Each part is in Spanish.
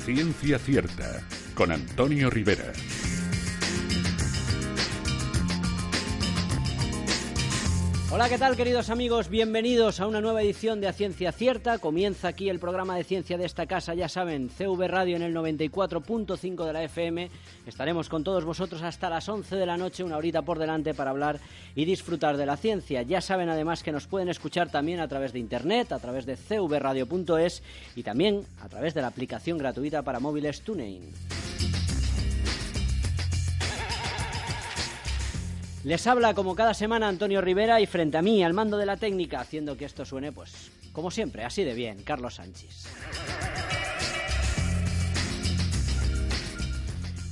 Ciencia Cierta, con Antonio Rivera. Hola, ¿qué tal, queridos amigos? Bienvenidos a una nueva edición de A Ciencia Cierta. Comienza aquí el programa de ciencia de esta casa, ya saben, CV Radio en el 94.5 de la FM. Estaremos con todos vosotros hasta las 11 de la noche, una horita por delante para hablar y disfrutar de la ciencia. Ya saben además que nos pueden escuchar también a través de internet, a través de cvradio.es y también a través de la aplicación gratuita para móviles TuneIn. Les habla como cada semana Antonio Rivera y frente a mí, al mando de la técnica, haciendo que esto suene, pues, como siempre, así de bien, Carlos Sánchez.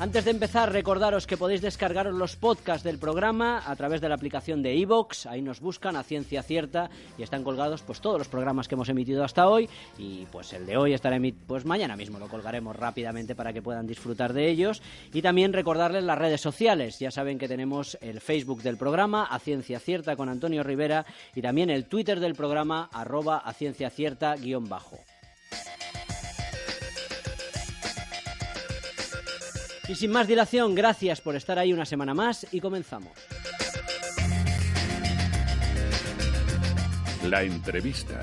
Antes de empezar, recordaros que podéis descargaros los podcasts del programa a través de la aplicación de iVoox. Ahí nos buscan a Ciencia Cierta y están colgados pues todos los programas que hemos emitido hasta hoy. Y pues el de hoy estará pues mañana mismo lo colgaremos rápidamente para que puedan disfrutar de ellos. Y también recordarles las redes sociales. Ya saben que tenemos el Facebook del programa, A Ciencia Cierta con Antonio Rivera, y también el Twitter del programa, @acienciacierta_. Y sin más dilación, gracias por estar ahí una semana más y comenzamos. La entrevista.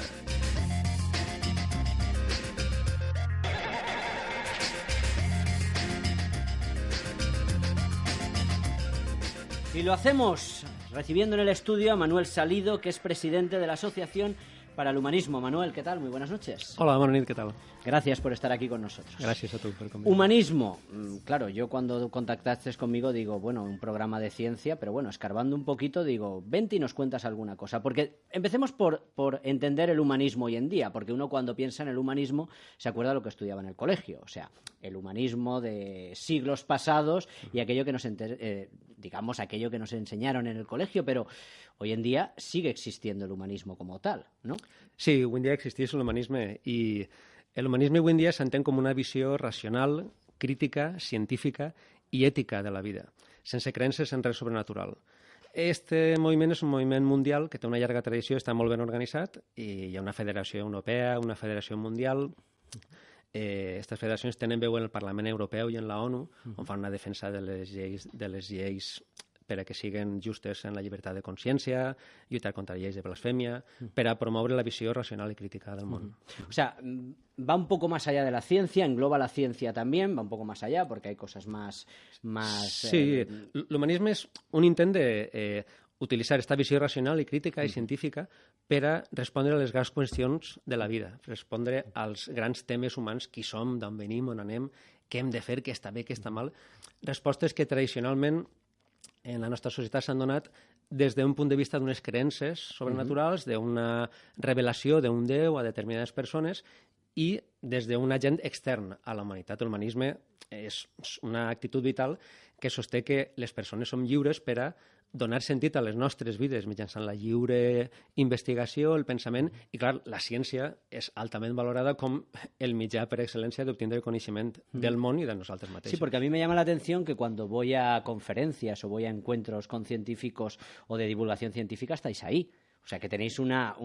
Y lo hacemos recibiendo en el estudio a Manuel Salido, que es presidente de la Asociación para el Humanismo. Manuel, ¿qué tal? Muy buenas noches. Hola, Manuel, ¿qué tal? Gracias por estar aquí con nosotros. Gracias a tú por conmigo. Humanismo. Claro, yo cuando contactaste conmigo digo, bueno, un programa de ciencia, pero bueno, escarbando un poquito digo, vente y nos cuentas alguna cosa. Porque empecemos por entender el humanismo hoy en día, porque uno cuando piensa en el humanismo se acuerda de lo que estudiaba en el colegio. O sea, el humanismo de siglos pasados y aquello que digamos, aquello que nos enseñaron en el colegio, pero hoy en día sigue existiendo el humanismo como tal, ¿no? Sí, avui en dia existeix l'humanisme i l'humanisme avui en dia s'entén com una visió racional, crítica, científica i ètica de la vida, sense creences en res sobrenatural. Este moviment és un moviment mundial que té una llarga tradició, està molt ben organitzat i hi ha una federació europea, una federació mundial. Aquestes federacions tenen veu en el Parlament Europeu i en la ONU, on fan una defensa de les lleis per a que siguin justes en la llibertat de consciència, lluitar contra lleis de blasfèmia, per a promoure la visió racional i crítica del món. O sea, va un poco más allá de la ciencia, engloba la ciencia también, va un poco más allá porque hay cosas más... Sí, l'humanisme és un intent de utilitzar aquesta visió racional i crítica i científica per a respondre a les grans qüestions de la vida, respondre als grans temes humans, qui som, d'on venim, on anem, què hem de fer, què està bé, què està mal. Respostes que tradicionalment en la nostra societat s'han donat des d'un punt de vista d'unes creences sobrenaturals, d'una revelació d'un déu a determinades persones i des d'un agent extern a la humanitat. L'humanisme és una actitud vital que sosté que les persones som lliures per a donar sentit a les nostres vides mitjançant la lliure investigació, el pensament, i clar, la ciència és altament valorada com el mitjà per excel·lència d'obtindre coneixement del món i de nosaltres mateixos. Sí, porque a mí me llama la atención que cuando voy a conferencias o voy a encuentros con científicos o de divulgación científica estáis ahí. O sea, que tenéis una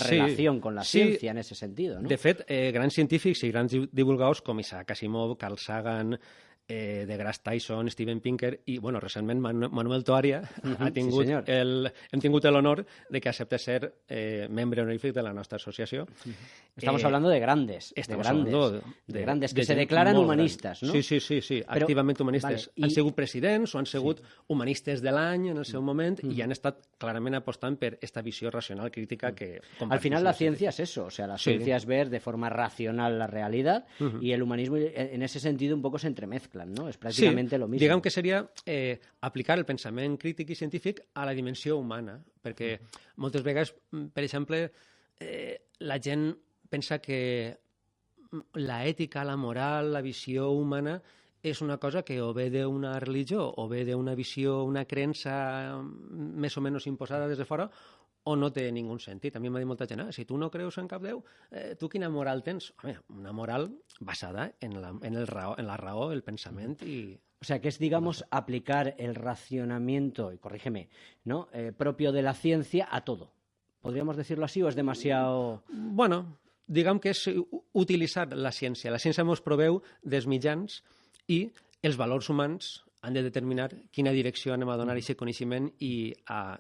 relación con la ciencia en ese sentido, ¿no? De fet, grans científics i grans divulgadors com Isaac Asimov, Carl Sagan, deGrasse Tyson, Steven Pinker i, bueno, recentment Manuel Toaria hem tingut l'honor de que accepte ser membre honorífic de la nostra associació. Estamos hablando de grandes, de grandes que se declaran humanistas, ¿no? Sí, activament humanistes. Han sigut presidents o han sigut humanistes de l'any en el seu moment i han estat clarament apostant per esta visió racional crítica que compartim. Al final la ciencia es eso, o sea, la ciencia es ver de forma racional la realidad y el humanismo en ese sentido un poco se entremezcla, ¿no? Es prácticamente lo mismo. Diguem que seria aplicar el pensament crític i científic a la dimensió humana, perquè moltes vegades, per exemple, la gent pensa que la ètica, la moral, la visió humana és una cosa que o ve d'una religió o ve d'una visió, una creença més o menys imposada des de fora o no té ningú sentit. A mi m'ha dit molta gent, si tu no creus en cap déu, tu quina moral tens? Home, una moral basada en la raó, el pensament i... O sea, que es, digamos, aplicar el racionamiento, y corrígeme, ¿no? Propio de la ciencia a todo. ¿Podríamos decirlo así o es demasiado...? Bueno, diguem que és utilitzar la ciència. La ciència ens proveu dels mitjans i els valors humans han de determinar quina direcció anem a donar a aquest coneixement i a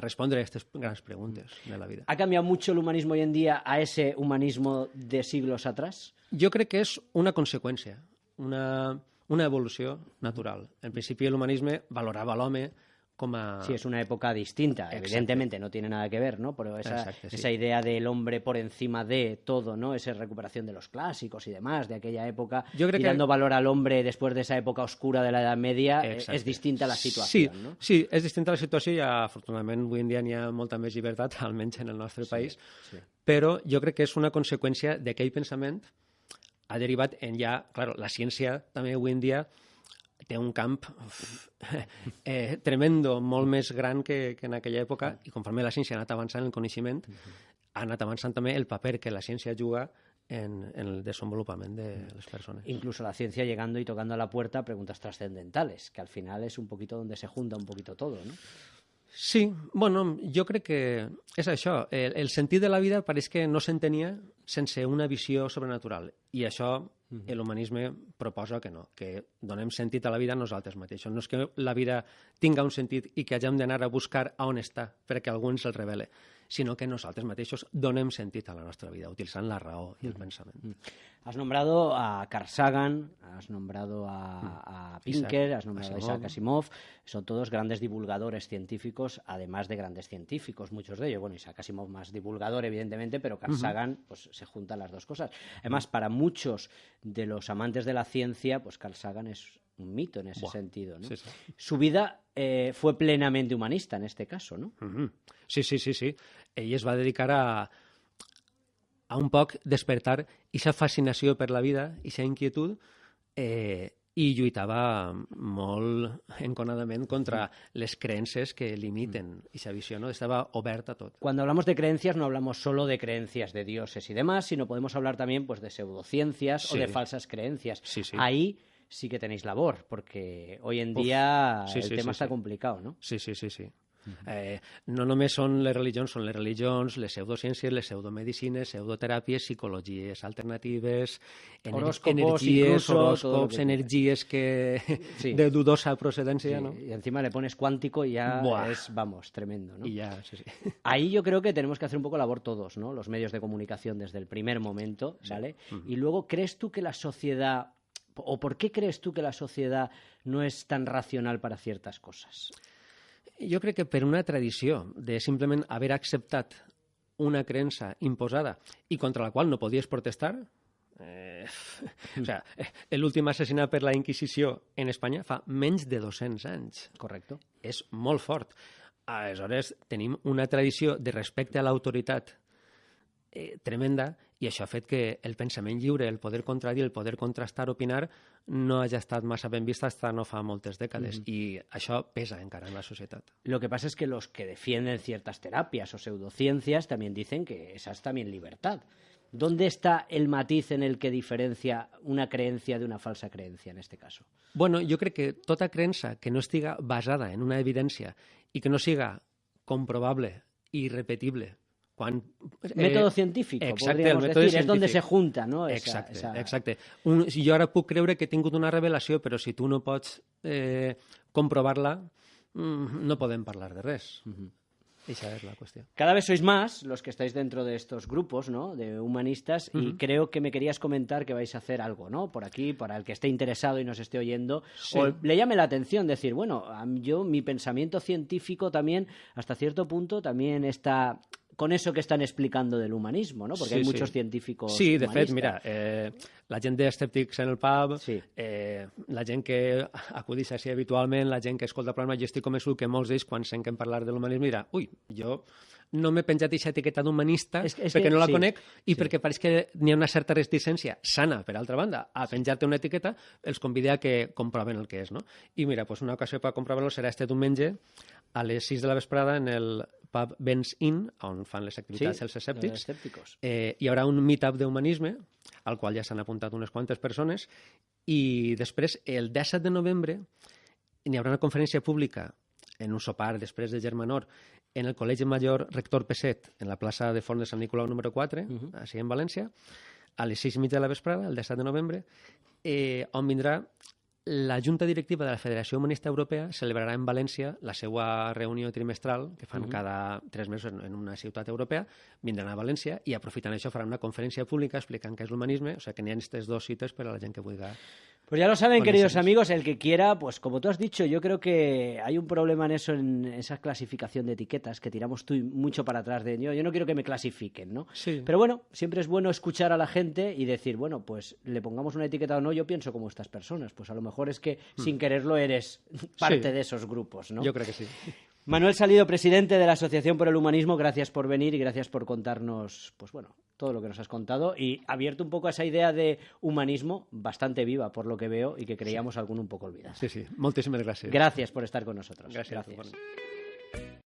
respondre a aquestes grans preguntes de la vida. ¿Ha cambiado mucho el humanismo hoy en día a ese humanismo de siglos atrás? Jo crec que és una conseqüència, una evolució natural. En principi l'humanisme valorava l'home com a... Sí, es una época distinta, Exacte. evidentemente no tiene nada que ver, ¿no? Pero esa idea del hombre por encima de todo, ¿no? Esa recuperación de los clásicos y demás de aquella época, y dando valor al hombre después de esa época oscura de la Edad Media, és distinta la situació, sí, no? Sí, és distinta la situació i afortunadament avui en dia n'hi ha molta més llibertat, almenys en el nostre país, però jo crec que és una conseqüència d'aquell pensament ha derivat en ja, clar, la ciència també avui en dia té un camp tremendo, molt més gran que en aquella època, i conforme la ciència ha anat avançant el coneixement, ha anat avançant també el paper que la ciència juga en el desenvolupament de les persones. Incluso la ciencia llegando y tocando a la puerta a preguntas trascendentales, que al final es un poquito donde se junta un poquito todo, ¿no? Sí, bueno, jo crec que és això. El sentit de la vida pareix que no s'entenia sense una visió sobrenatural. I això l'humanisme proposa que no, que donem sentit a la vida nosaltres mateixos. No és que la vida tinga un sentit i que hàgim d'anar a buscar a on està perquè algú ens el revele, sinó que nosaltres mateixos donem sentit a la nostra vida, utilitzant la raó i el pensament. Has nombrado a Carl Sagan, has nombrado a Pinker, has nombrado a Isaac Asimov. Son todos grandes divulgadores científicos, además de grandes científicos, muchos de ellos. Bueno, Isaac Asimov más divulgador, evidentemente, pero Carl Sagan, pues se juntan las dos cosas. Además, para muchos de los amantes de la ciencia, pues Carl Sagan es un mito en ese sentido, ¿no? Sí. Su vida fue plenamente humanista en este caso, ¿no? Sí. Ell es va dedicar a un poc despertar aquesta fascinació per la vida, aquesta inquietud, i lluitava molt enconadament contra les creences que limiten aquesta visió, ¿no? Estava obert a tot. Cuando hablamos de creencias no hablamos solo de creencias de dioses y demás, sino podemos hablar también pues de pseudociencias o de falsas creencias. Sí. Ahí sí que tenéis labor, porque hoy en día el tema está complicado, ¿no? Sí. No només són les religions, les pseudociències, les pseudomedicines, pseudoteràpies, psicologies alternatives, horòscops, energies de dudosa procedència, ¿no? Y encima le pones cuántico y ya es, vamos, tremendo, ¿no? Y ya, sí. Ahí yo creo que tenemos que hacer un poco labor todos, ¿no? Los medios de comunicación desde el primer momento, ¿vale? Y luego, ¿crees tú que la sociedad, o por qué crees tú que la sociedad no es tan racional para ciertas cosas? Jo crec que per una tradició de simplement haver acceptat una creença imposada i contra la qual no podies protestar, l'últim assassinat per la Inquisició en Espanya fa menys de 200 anys. Correcte. És molt fort. Aleshores, tenim una tradició de respecte a l'autoritat tremenda, i això ha fet que el pensament lliure, el poder contradir, el poder contrastar, opinar, no hagi estat massa ben vist fins no fa moltes dècades, i això pesa encara en la societat. Lo que pasa es que los que defienden ciertas terapias o pseudociencias también dicen que esa es también libertad. ¿Dónde está el matiz en el que diferencia una creencia de una falsa creencia en este caso? Bueno, jo crec que tota creença que no estiga basada en una evidència i que no siga comprovable i repetible, método científico, podríamos decir, es donde se junta, ¿no? Exacte. Jo ara puc creure que he tingut una revelació, però si tu no pots comprovar-la, no podem parlar de res. Esa es la cuestión. Cada vez sois más los que estáis dentro de estos grupos, ¿no?, de humanistas, y creo que me querías comentar que vais a hacer algo, ¿no?, por aquí, para el que esté interesado y nos esté oyendo, o le llame la atención, decir, bueno, mi pensamiento científico también, hasta cierto punto, también está con eso que están explicando del humanismo, ¿no? Porque hay muchos científicos Sí, de humanistas. fet, mira, la gent d'escèptics en el pub, la gent que acudeix així habitualment, la gent que escolta el programa, jo estic convençut que molts d'ells, quan senten parlar de l'humanisme, dirà, ui, jo no m'he penjat aquesta etiqueta d'humanista perquè no la conec i perquè pareix que n'hi ha una certa reticència sana, per altra banda, a penjar-te una etiqueta, els convida a que comproven el que és, no? I mira, pues una ocasió per comprovar-lo serà este diumenge a les 6 de la vesprada en el pub Ben's Inn, on fan les activitats els escèptics. Hi haurà un meetup d'humanisme, al qual ja s'han apuntat unes quantes persones, i després, el 17 de novembre, hi haurà una conferència pública en un sopar després de Germanor en el Col·legi Major Rector Peset, en la plaça de Font de Sant Nicolau número 4, així en València, a les 6:30 de la vesprada, el 17 de novembre, on vindrà la Junta Directiva de la Federació Humanista Europea. Celebrarà en València la seva reunió trimestral, que fan cada 3 mesos en una ciutat europea. Vindran a València i, aprofitant això, faran una conferència pública explicant què és l'humanisme. O sea, que n'hi ha aquestes 2 cites per a la gent que vulgui. Pues ya lo saben, queridos amigos, el que quiera, pues como tú has dicho, yo creo que hay un problema en eso, en esa clasificación de etiquetas, que tiramos tú mucho para atrás de yo no quiero que me clasifiquen, ¿no? Sí. Pero bueno, siempre es bueno escuchar a la gente y decir, bueno, pues le pongamos una etiqueta o no, yo pienso como estas personas. Pues a lo mejor es que sin quererlo eres parte de esos grupos, ¿no? Yo creo que sí. Manuel Salido, presidente de la Asociación por el Humanismo, gracias por venir y gracias por contarnos, pues bueno, todo lo que nos has contado y abierto un poco a esa idea de humanismo bastante viva, por lo que veo, y que creíamos alguno un poco olvidada. Sí, moltíssimes gràcies. Gracias por estar con nosotros. Gràcies. Gracias.